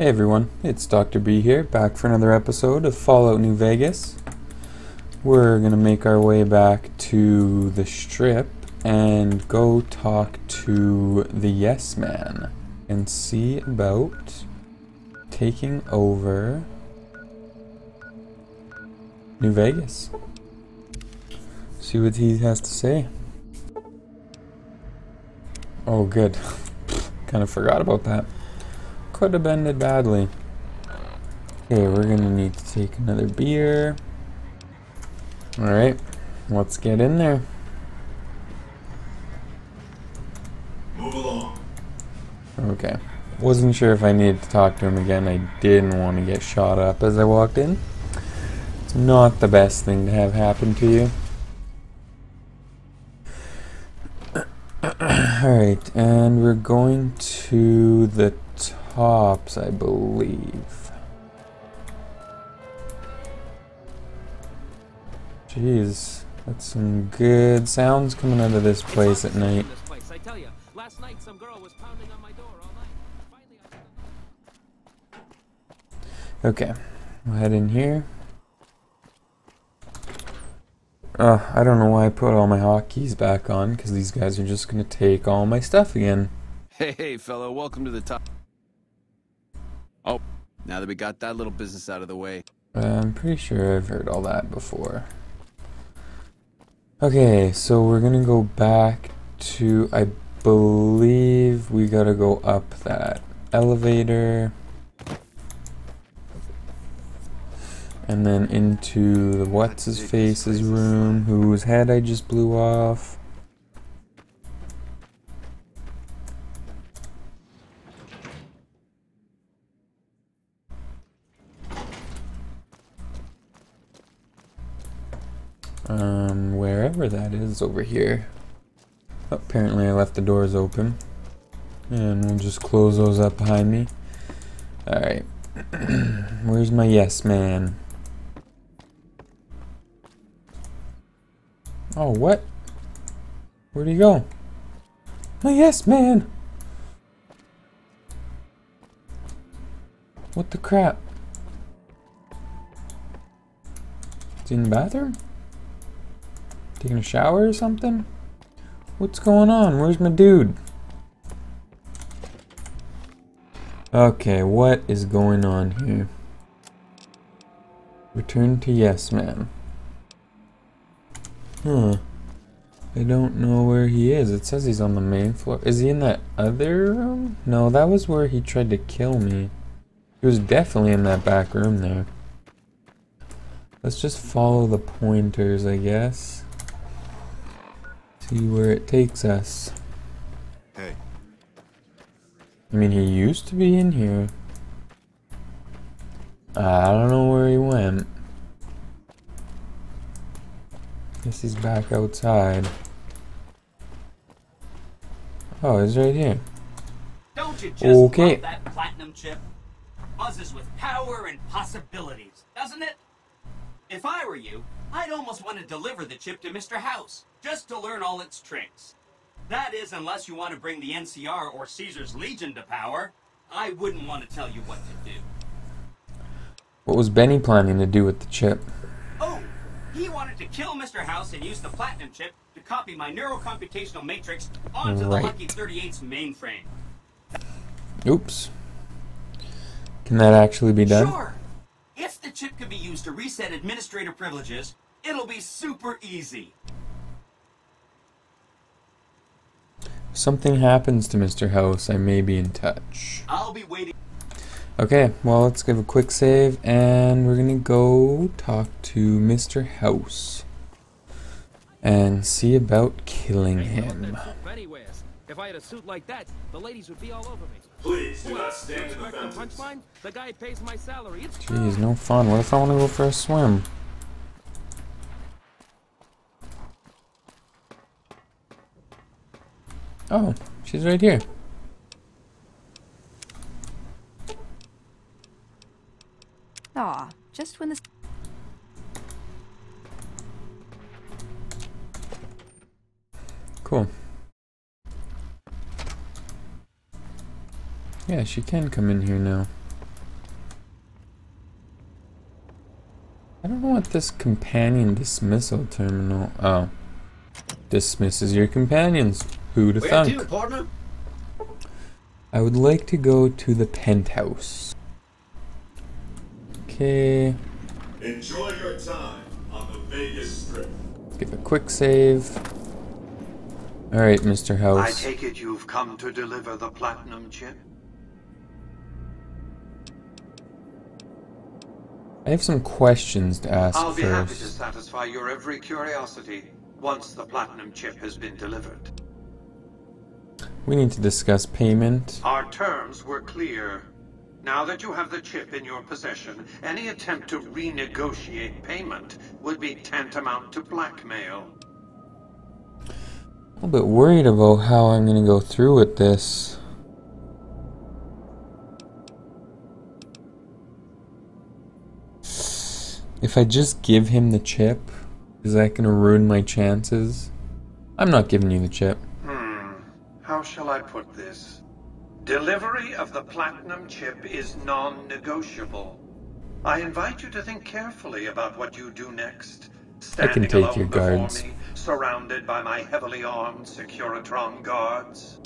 Hey everyone, it's Dr. B here, back for another episode of Fallout New Vegas. We're gonna make our way back to the Strip and go talk to the Yes Man and see about taking over New Vegas. See what he has to say. Oh good, kind of forgot about that. Could have ended badly. Okay, we're gonna need to take another beer. Alright, let's get in there. Move along. Okay. Wasn't sure if I needed to talk to him again. I didn't want to get shot up as I walked in. It's not the best thing to have happen to you. Alright, and we're going to the tops, I believe. Jeez, that's some good sounds coming out of this place at night. I tell you, last night some girl was pounding on my door all night. Finally, Okay, we'll head in here. I don't know why I put all my hotkeys back on, because these guys are just going to take all my stuff again. Hey, fellow, welcome to the top. Oh, now that we got that little business out of the way. I'm pretty sure I've heard all that before. Okay, so we're going to go back to, I believe we got to go up that elevator. And then into the what's-his-face's room, whose head I just blew off. Wherever that is over here. Oh, apparently I left the doors open. And we'll just close those up behind me. Alright. Where's my yes man? Oh, what? Where'd he go? My yes man! What the crap? Is he in the bathroom? Taking a shower or something? What's going on? Where's my dude? Okay, what is going on here? Return to yes man. Huh. I don't know where he is. It says he's on the main floor. Is he in that other room? No, that was where he tried to kill me. He was definitely in that back room there. Let's just follow the pointers, I guess. See where it takes us. Hey. I mean, he used to be in here. I don't know where he went. Guess he's back outside. Oh, he's right here. Don't you just Okay. love that platinum chip? Buzzes with power and possibilities, doesn't it? If I were you, I'd almost want to deliver the chip to Mr. House, just to learn all its tricks. That is, unless you want to bring the NCR or Caesar's Legion to power. I wouldn't want to tell you what to do. What was Benny planning to do with the chip? Oh, he wanted to kill Mr. House and use the platinum chip to copy my neurocomputational matrix onto the Right. Lucky 38's mainframe. Oops. Can that actually be done? Sure. If the chip can be used to reset administrator privileges, it'll be super easy. If something happens to Mr. House, I may be in touch. I'll be waiting. Okay, well, let's give a quick save, and we're gonna go talk to Mr. House and see about killing him. anyways, if I had a suit like that, the ladies would be all over me. Please do not stand to the Expect a fences. punchline? The guy pays my salary. It's Jeez, no fun. What if I want to go for a swim? Oh, she's right here. Aw, just when the... Cool. Yeah, she can come in here now. I don't know what this companion dismissal terminal... Oh. Dismisses your companions. Who to Where to, thunk? partner? I would like to go to the penthouse. Okay. Enjoy your time on the Vegas Strip. Let's give a quick save. Alright, Mr. I House. take it you've come to deliver the platinum chip? I have some questions to ask I'll be happy to first. satisfy your every curiosity once the platinum chip has been delivered. We need to discuss payment. Our terms were clear. Now that you have the chip in your possession, any attempt to renegotiate payment would be tantamount to blackmail. A little bit worried about how I'm gonna go through with this. If I just give him the chip, is that gonna ruin my chances? I'm not giving you the chip. How shall I put this? Delivery of the platinum chip is non-negotiable. I invite you to think carefully about what you do next. Standing take alone your before guards. me, surrounded by my heavily armed Securitron guards.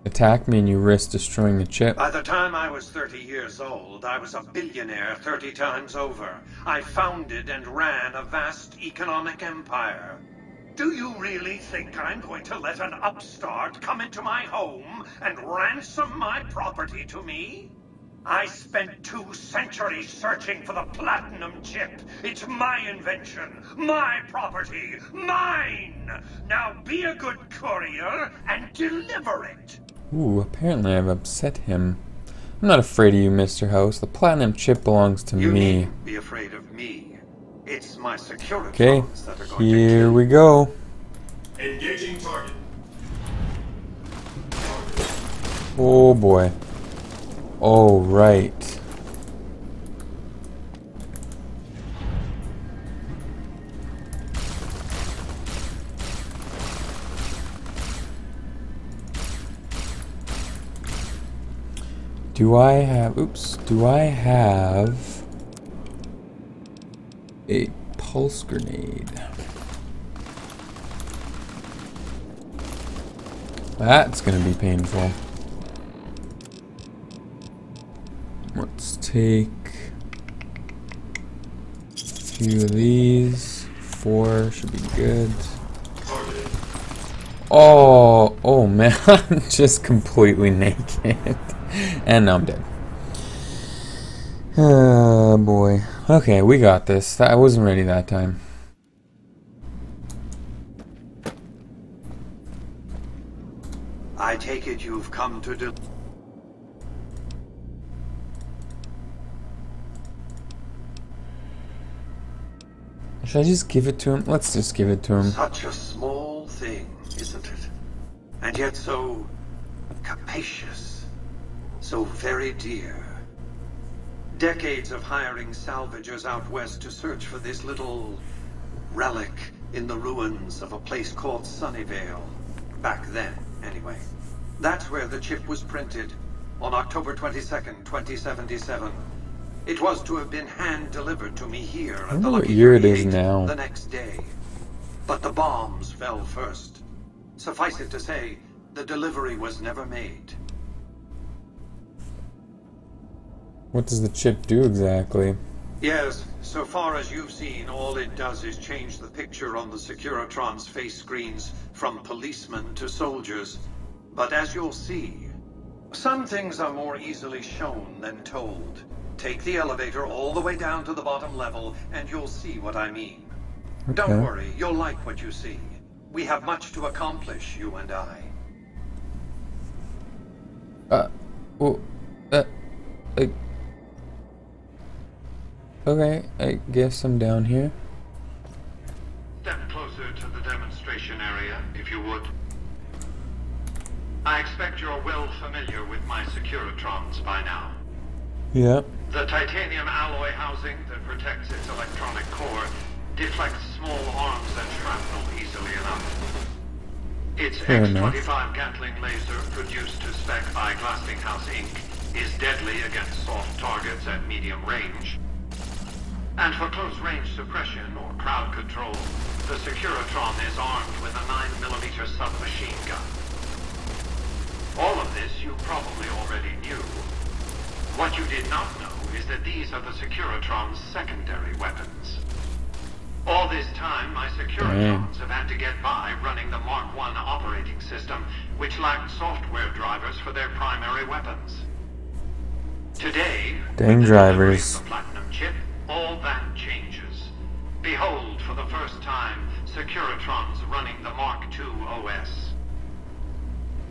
Attack me and you risk destroying the chip. By the time I was 30 years old, I was a billionaire 30 times over. I founded and ran a vast economic empire. Do you really think I'm going to let an upstart come into my home and ransom my property to me? I spent 2 centuries searching for the platinum chip. It's my invention, my property, mine! Now be a good courier and deliver it! Ooh, apparently I've upset him. I'm not afraid of you, Mr. House. The platinum chip belongs to You me. needn't be afraid of me. It's my Securitrons Okay, that are going to here kill we you. go. Engaging target. Oh boy. Oh, right. Do I have a pulse grenade? That's gonna be painful. Let's take a few of these. 4 should be good. Oh man, I'm just completely naked. And now I'm dead. Oh boy. Okay, we got this. I wasn't ready that time. I take it you've come to Should I just give it to him? Let's just give it to him. Such a small thing, isn't it? And yet so capacious, so very dear. Decades of hiring salvagers out west to search for this little relic in the ruins of a place called Sunnyvale. Back then, anyway. That's where the chip was printed, on October 22nd, 2077. It was to have been hand-delivered to me here at the wonder what Lucky year it is 38 now. the next day. But the bombs fell first. Suffice it to say, the delivery was never made. What does the chip do exactly? Yes, so far as you've seen, all it does is change the picture on the Securitron's face screens from policemen to soldiers. But as you'll see, some things are more easily shown than told. Take the elevator all the way down to the bottom level, and you'll see what I mean. Okay. Don't worry, you'll like what you see. We have much to accomplish, you and I. Well, okay, I guess I'm down here. Step closer to the demonstration area, if you would. I expect you're well familiar with my Securitrons by now. Yep. The titanium alloy housing that protects its electronic core deflects small arms and shrapnel easily enough. Its Fair enough. X-25 Gatling laser, produced to spec by Glassinghouse Inc., is deadly against soft targets at medium range. And for close-range suppression or crowd control, the Securitron is armed with a 9mm submachine gun. All of this you probably already knew. What you did not know is that these are the Securitron's secondary weapons. All this time, my Securitrons have had to get by running the Mark I operating system, which lacked software drivers for their primary weapons. Today, Dang with the drivers. delivery of the Platinum chip, all that changes. Behold, for the first time, Securitrons running the Mark II OS.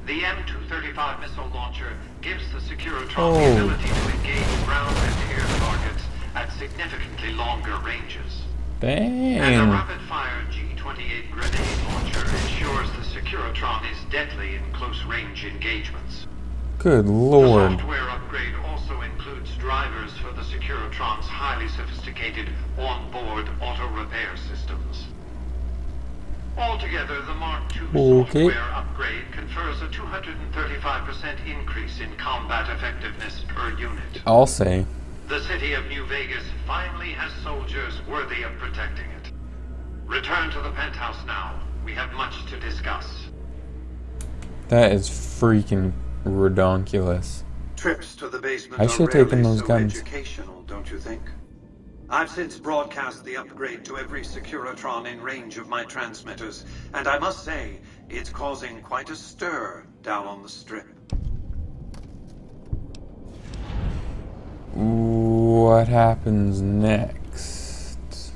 The M235 missile launcher gives the Securitron the ability to engage ground and air targets at significantly longer ranges. Dang. And the rapid-fire G-28 grenade launcher ensures the Securitron is deadly in close-range engagements. Good The lord. software upgrade also includes drivers for the Securitron's highly sophisticated on-board auto-repair systems. Altogether, the Mark II software upgrade confers a 235% increase in combat effectiveness per unit. I'll say. The city of New Vegas finally has soldiers worthy of protecting it. Return to the penthouse now. We have much to discuss. That is freaking redonkulous. Trips to the basement I should have taken those guns. educational, don't you think? I've since broadcast the upgrade to every Securitron in range of my transmitters, and I must say, it's causing quite a stir down on the Strip. What happens next?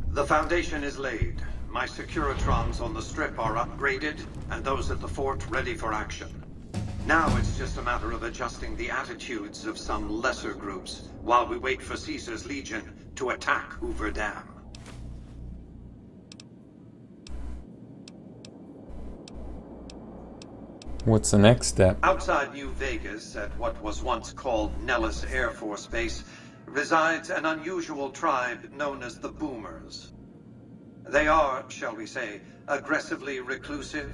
The foundation is laid. My Securitrons on the Strip are upgraded, and those at the fort ready for action. Now it's just a matter of adjusting the attitudes of some lesser groups while we wait for Caesar's Legion to attack Hoover Dam. What's the next step? Outside New Vegas, at what was once called Nellis Air Force Base, resides an unusual tribe known as the Boomers. They are, shall we say, aggressively reclusive.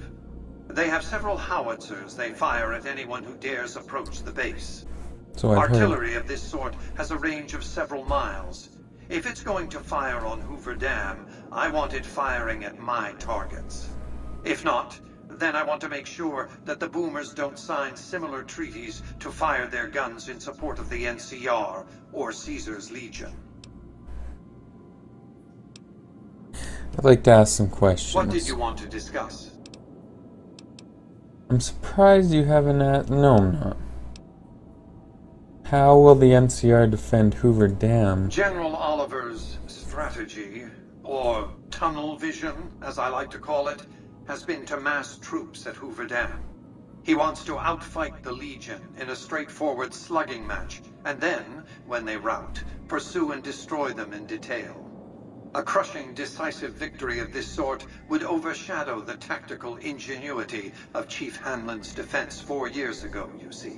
They have several howitzers they fire at anyone who dares approach the base. So I've heard. Artillery of this sort has a range of several miles. If it's going to fire on Hoover Dam, I want it firing at my targets. If not, then I want to make sure that the Boomers don't sign similar treaties to fire their guns in support of the NCR or Caesar's Legion. I'd like to ask some questions. What did you want to discuss? I'm surprised you haven't No, I'm not. How will the NCR defend Hoover Dam? General Oliver's strategy, or tunnel vision, as I like to call it, has been to mass troops at Hoover Dam. He wants to outfight the Legion in a straightforward slugging match, and then, when they rout, pursue and destroy them in detail. A crushing, decisive victory of this sort would overshadow the tactical ingenuity of Chief Hanlon's defense 4 years ago, you see.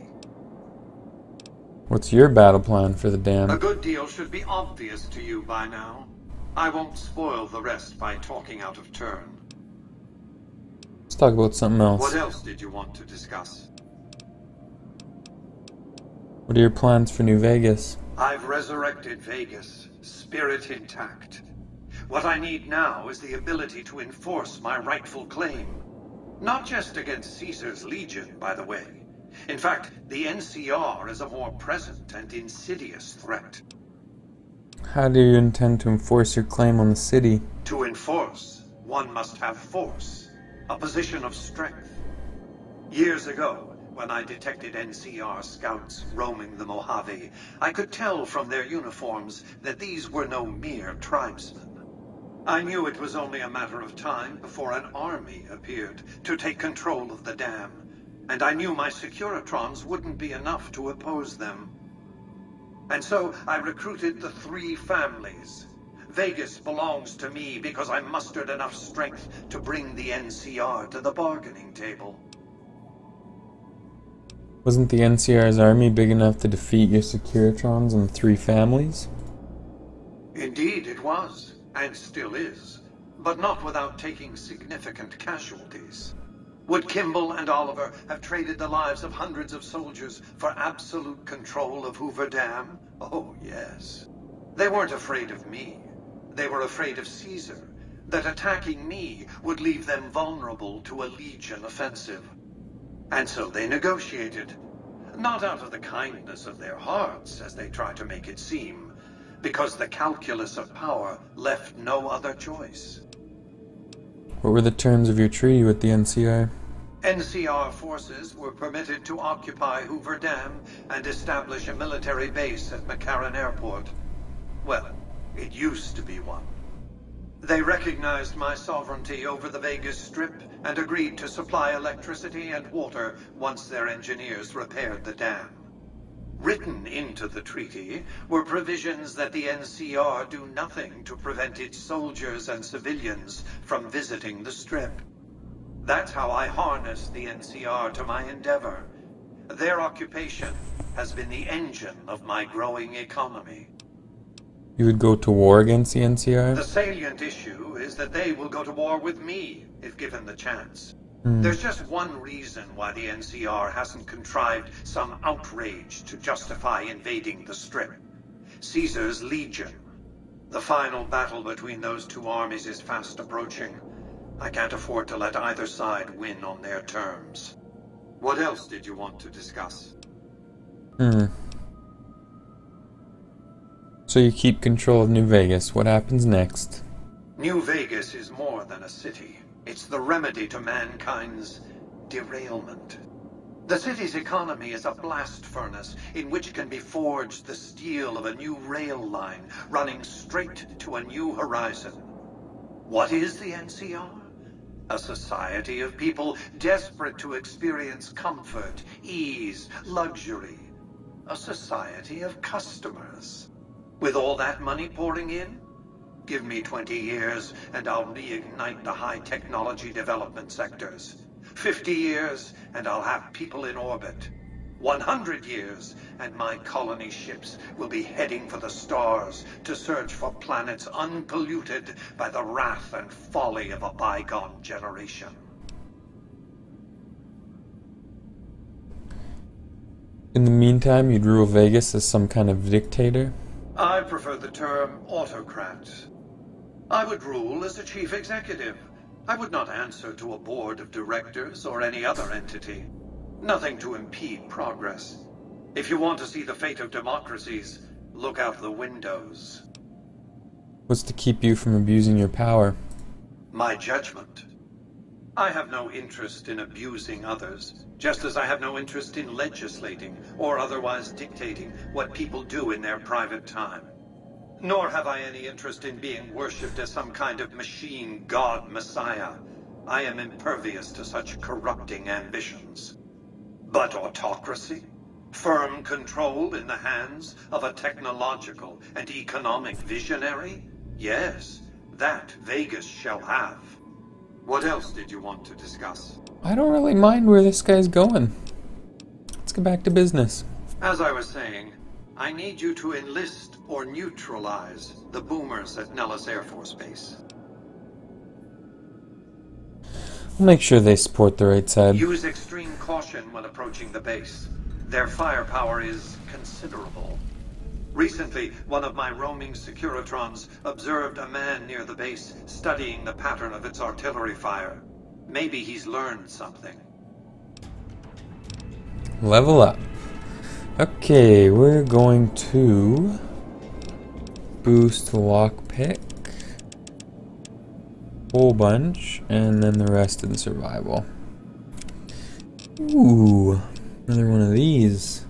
What's your battle plan for the dam? A good deal should be obvious to you by now. I won't spoil the rest by talking out of turn. Let's talk about something else. What else did you want to discuss? What are your plans for New Vegas? I've resurrected Vegas, spirit intact. What I need now is the ability to enforce my rightful claim. Not just against Caesar's Legion, by the way. In fact, the NCR is a more present and insidious threat. How do you intend to enforce your claim on the city? To enforce, one must have force, a position of strength. Years ago, when I detected NCR scouts roaming the Mojave, I could tell from their uniforms that these were no mere tribesmen. I knew it was only a matter of time before an army appeared to take control of the dam, and I knew my Securitrons wouldn't be enough to oppose them. And so I recruited the 3 families. Vegas belongs to me because I mustered enough strength to bring the NCR to the bargaining table. Wasn't the NCR's army big enough to defeat your Securitrons and 3 families? Indeed it was, and still is, but not without taking significant casualties. Would Kimball and Oliver have traded the lives of hundreds of soldiers for absolute control of Hoover Dam? Oh, yes. They weren't afraid of me. They were afraid of Caesar, that attacking me would leave them vulnerable to a Legion offensive. And so they negotiated. Not out of the kindness of their hearts, as they try to make it seem, because the calculus of power left no other choice. What were the terms of your treaty with the NCR? NCR forces were permitted to occupy Hoover Dam and establish a military base at McCarran Airport. Well, it used to be one. They recognized my sovereignty over the Vegas Strip and agreed to supply electricity and water once their engineers repaired the dam. Written into the treaty were provisions that the NCR do nothing to prevent its soldiers and civilians from visiting the Strip. That's how I harness the NCR to my endeavor. Their occupation has been the engine of my growing economy. You would go to war against the NCR? The salient issue is that they will go to war with me if given the chance. There's just one reason why the NCR hasn't contrived some outrage to justify invading the Strip. Caesar's Legion. The final battle between those two armies is fast approaching. I can't afford to let either side win on their terms. What else did you want to discuss? So you keep control of New Vegas. What happens next? New Vegas is more than a city. It's the remedy to mankind's derailment. The city's economy is a blast furnace in which can be forged the steel of a new rail line running straight to a new horizon. What is the NCR? A society of people desperate to experience comfort, ease, luxury. A society of customers. With all that money pouring in? Give me 20 years and I'll reignite the high technology development sectors. 50 years and I'll have people in orbit. 100 years and my colony ships will be heading for the stars to search for planets unpolluted by the wrath and folly of a bygone generation. In the meantime, you'd rule Vegas as some kind of dictator? I prefer the term autocrat. I would rule as a chief executive. I would not answer to a board of directors or any other entity. Nothing to impede progress. If you want to see the fate of democracies, look out the windows. What's to keep you from abusing your power? My judgment. I have no interest in abusing others, just as I have no interest in legislating or otherwise dictating what people do in their private time. Nor have I any interest in being worshipped as some kind of machine god messiah. I am impervious to such corrupting ambitions. But autocracy? Firm control in the hands of a technological and economic visionary? Yes, that Vegas shall have. What else did you want to discuss? I don't really mind where this guy's going. Let's get back to business. As I was saying, I need you to enlist or neutralize the boomers at Nellis Air Force Base. I'll make sure they support the right side. Use extreme caution when approaching the base. Their firepower is considerable. Recently, one of my roaming Securitrons observed a man near the base studying the pattern of its artillery fire. Maybe he's learned something. Level up. Okay, we're going to boost lockpick, whole bunch, and then the rest in survival. Ooh, another one of these.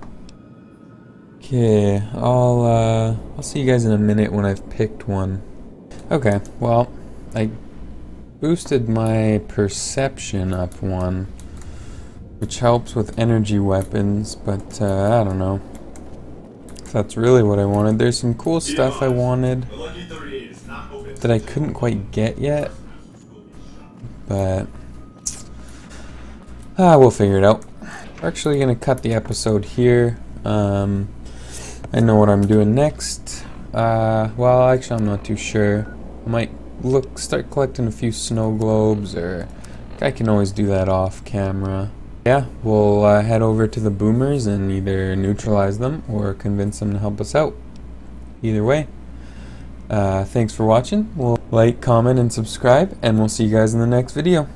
Okay, I'll see you guys in a minute when I've picked one. Okay, well, I boosted my perception up one, which helps with energy weapons, but I don't know if that's really what I wanted. There's some cool stuff I wanted that I couldn't quite get yet, but we'll figure it out. We're actually going to cut the episode here. I know what I'm doing next. Well, actually I'm not too sure. I might start collecting a few snow globes or I can always do that off camera. Yeah, we'll head over to the boomers and either neutralize them or convince them to help us out. Either way. Thanks for watching. We'll like, comment, and subscribe, and we'll see you guys in the next video.